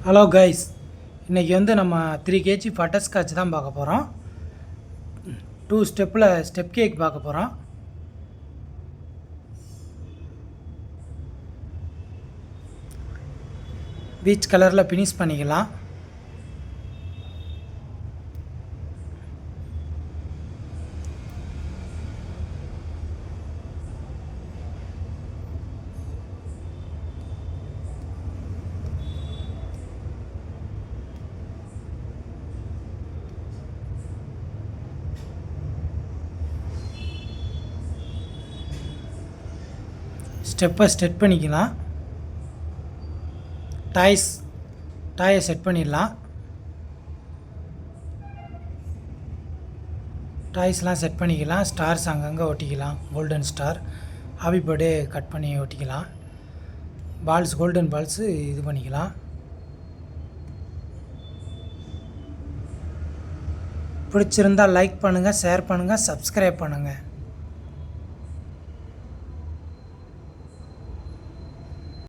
Hello guys, இன்றைக்கி வந்து நம்ம 3 kg பட்டர்ஸ்காட்ச் தான் பார்க்க போகிறோம். 2 ஸ்டெப்பில் ஸ்டெப் கேக் பார்க்க போகிறோம். பீச் கலரில் ஃபினிஷ் பண்ணிக்கலாம். ஸ்டெப்பை செட் பண்ணிக்கலாம். டாயை செட் பண்ணிடலாம். டாய்ஸ்லாம் செட் பண்ணிக்கலாம். ஸ்டார்ஸ் அங்கங்கே ஒட்டிக்கலாம். Golden star happy birthday cut பண்ணி ஒட்டிக்கலாம். பால்ஸ் கோல்டன் பால்ஸு இது பண்ணிக்கலாம். பிடிச்சிருந்தால் லைக் பண்ணுங்கள், ஷேர் பண்ணுங்கள், சப்ஸ்கிரைப் பண்ணுங்கள்.